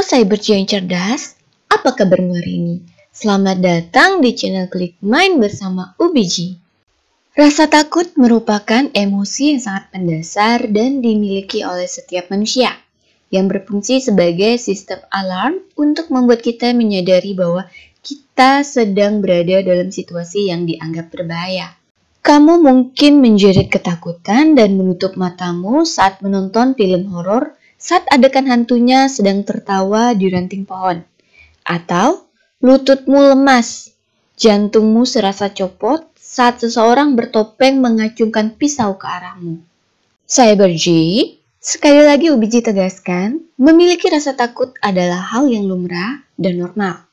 Halo cyberci yang cerdas, apa kabarmu hari ini? Selamat datang di channel Klik Main bersama UBG. Rasa takut merupakan emosi yang sangat mendasar dan dimiliki oleh setiap manusia, yang berfungsi sebagai sistem alarm untuk membuat kita menyadari bahwa kita sedang berada dalam situasi yang dianggap berbahaya. Kamu mungkin menjerit ketakutan dan menutup matamu saat menonton film horor saat adegan hantunya sedang tertawa di ranting pohon. Atau lututmu lemas, jantungmu serasa copot saat seseorang bertopeng mengacungkan pisau ke arahmu. Cyberji, sekali lagi UBG tegaskan, memiliki rasa takut adalah hal yang lumrah dan normal.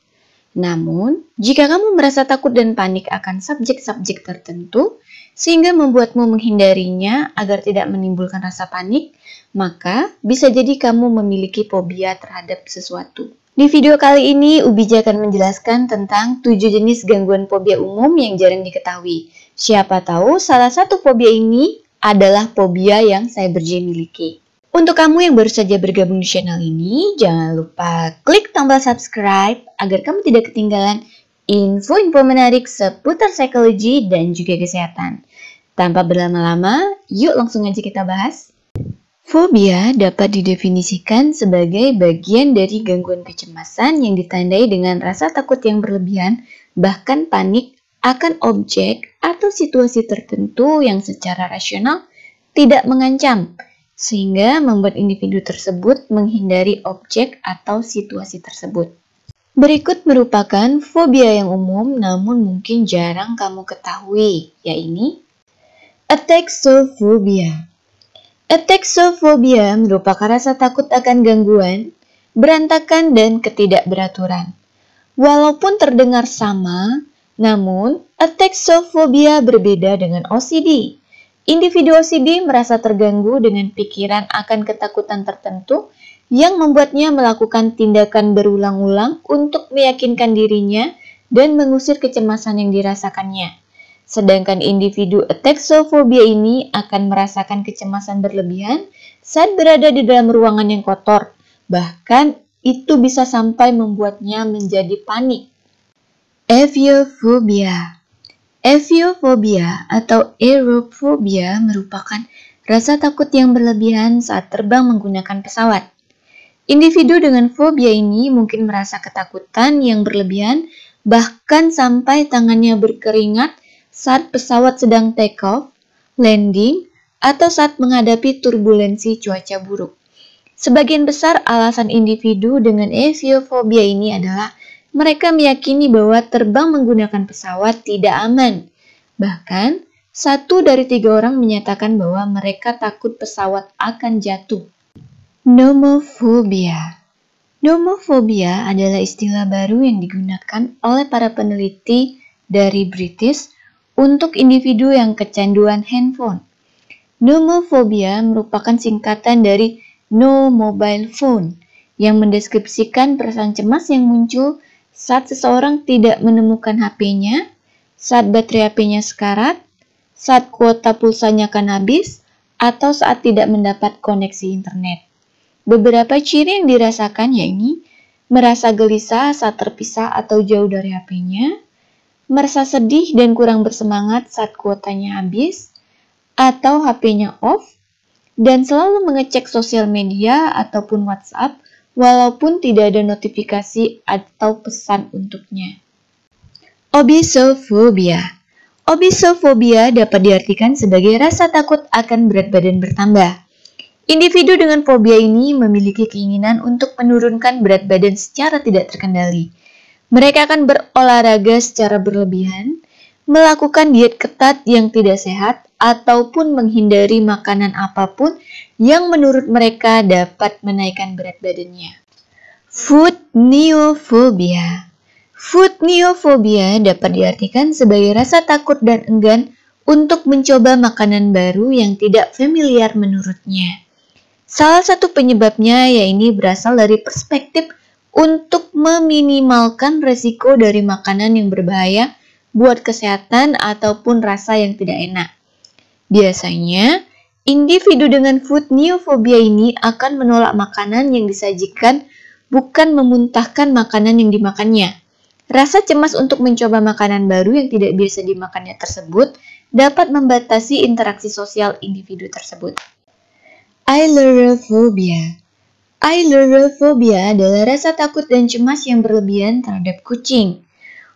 Namun, jika kamu merasa takut dan panik akan subjek-subjek tertentu, sehingga membuatmu menghindarinya agar tidak menimbulkan rasa panik, maka bisa jadi kamu memiliki fobia terhadap sesuatu. Di video kali ini, UBG akan menjelaskan tentang 7 jenis gangguan fobia umum yang jarang diketahui. Siapa tahu salah satu fobia ini adalah fobia yang cyberji miliki. Untuk kamu yang baru saja bergabung di channel ini, jangan lupa klik tombol subscribe agar kamu tidak ketinggalan info-info menarik seputar psikologi dan juga kesehatan. Tanpa berlama-lama, yuk langsung aja kita bahas. Fobia dapat didefinisikan sebagai bagian dari gangguan kecemasan yang ditandai dengan rasa takut yang berlebihan, bahkan panik akan objek atau situasi tertentu yang secara rasional tidak mengancam, sehingga membuat individu tersebut menghindari objek atau situasi tersebut. Berikut merupakan fobia yang umum namun mungkin jarang kamu ketahui, yaitu ataxophobia. Ataxophobia merupakan rasa takut akan gangguan, berantakan, dan ketidakberaturan. Walaupun terdengar sama, namun ataxophobia berbeda dengan OCD. Individu OCD merasa terganggu dengan pikiran akan ketakutan tertentu yang membuatnya melakukan tindakan berulang-ulang untuk meyakinkan dirinya dan mengusir kecemasan yang dirasakannya. Sedangkan individu ataxophobia ini akan merasakan kecemasan berlebihan saat berada di dalam ruangan yang kotor. Bahkan itu bisa sampai membuatnya menjadi panik. Aviophobia. Aviophobia atau aerophobia merupakan rasa takut yang berlebihan saat terbang menggunakan pesawat. Individu dengan fobia ini mungkin merasa ketakutan yang berlebihan, bahkan sampai tangannya berkeringat saat pesawat sedang take off, landing, atau saat menghadapi turbulensi cuaca buruk. Sebagian besar alasan individu dengan aviophobia ini adalah mereka meyakini bahwa terbang menggunakan pesawat tidak aman. Bahkan, 1 dari 3 orang menyatakan bahwa mereka takut pesawat akan jatuh. Nomophobia. Nomophobia adalah istilah baru yang digunakan oleh para peneliti dari British untuk individu yang kecanduan handphone. Nomophobia merupakan singkatan dari no mobile phone yang mendeskripsikan perasaan cemas yang muncul saat seseorang tidak menemukan HP-nya, saat baterai HP-nya sekarat, saat kuota pulsanya akan habis, atau saat tidak mendapat koneksi internet. Beberapa ciri yang dirasakan yaitu merasa gelisah saat terpisah atau jauh dari HP-nya, merasa sedih dan kurang bersemangat saat kuotanya habis, atau HP-nya off, dan selalu mengecek sosial media ataupun WhatsApp walaupun tidak ada notifikasi atau pesan untuknya. Obesophobia. Obesophobia dapat diartikan sebagai rasa takut akan berat badan bertambah. Individu dengan fobia ini memiliki keinginan untuk menurunkan berat badan secara tidak terkendali. Mereka akan berolahraga secara berlebihan, melakukan diet ketat yang tidak sehat, ataupun menghindari makanan apapun yang menurut mereka dapat menaikkan berat badannya. Food neophobia. Food neophobia dapat diartikan sebagai rasa takut dan enggan untuk mencoba makanan baru yang tidak familiar menurutnya. Salah satu penyebabnya yaitu berasal dari perspektif untuk meminimalkan resiko dari makanan yang berbahaya buat kesehatan ataupun rasa yang tidak enak. Biasanya, individu dengan food neophobia ini akan menolak makanan yang disajikan bukan memuntahkan makanan yang dimakannya. Rasa cemas untuk mencoba makanan baru yang tidak biasa dimakannya tersebut dapat membatasi interaksi sosial individu tersebut. Ailurophobia. Ailurophobia adalah rasa takut dan cemas yang berlebihan terhadap kucing.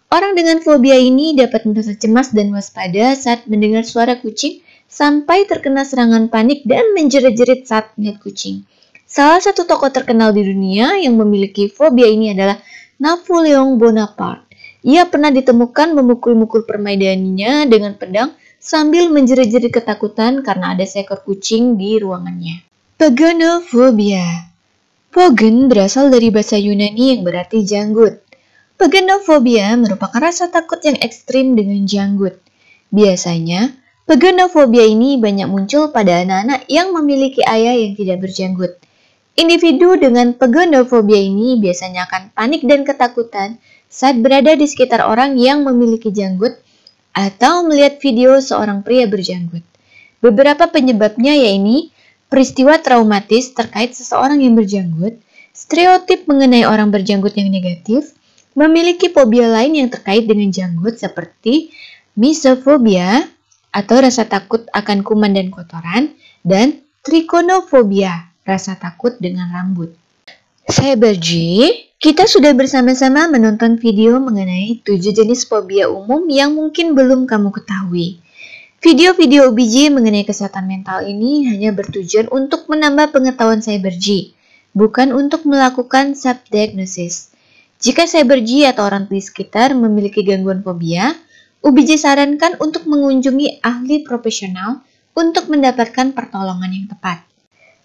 Orang dengan fobia ini dapat merasa cemas dan waspada saat mendengar suara kucing sampai terkena serangan panik dan menjerit-jerit saat melihat kucing. Salah satu tokoh terkenal di dunia yang memiliki fobia ini adalah Napoleon Bonaparte. Ia pernah ditemukan memukul-mukul permaidaninya dengan pedang sambil menjerit-jerit ketakutan karena ada seekor kucing di ruangannya. Pogonophobia. Pogon berasal dari bahasa Yunani yang berarti janggut. Pogonophobia merupakan rasa takut yang ekstrim dengan janggut. Biasanya, pogonophobia ini banyak muncul pada anak-anak yang memiliki ayah yang tidak berjanggut. Individu dengan pogonophobia ini biasanya akan panik dan ketakutan saat berada di sekitar orang yang memiliki janggut atau melihat video seorang pria berjanggut. Beberapa penyebabnya yaitu peristiwa traumatis terkait seseorang yang berjanggut, stereotip mengenai orang berjanggut yang negatif, memiliki fobia lain yang terkait dengan janggut seperti misofobia atau rasa takut akan kuman dan kotoran, dan trichonofobia, rasa takut dengan rambut. Sahabat G, kita sudah bersama-sama menonton video mengenai 7 jenis fobia umum yang mungkin belum kamu ketahui. Video-video OBJ mengenai kesehatan mental ini hanya bertujuan untuk menambah pengetahuan Cyber G, bukan untuk melakukan self-diagnosis. Jika Cyber G atau orang di sekitar memiliki gangguan fobia, OBJ sarankan untuk mengunjungi ahli profesional untuk mendapatkan pertolongan yang tepat.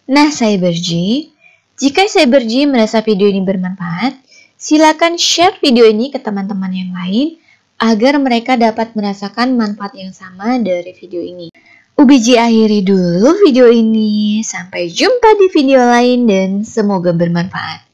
Nah, Cyber G, jika Cyber G merasa video ini bermanfaat, silakan share video ini ke teman-teman yang lain agar mereka dapat merasakan manfaat yang sama dari video ini. OBJ akhiri dulu video ini, sampai jumpa di video lain dan semoga bermanfaat.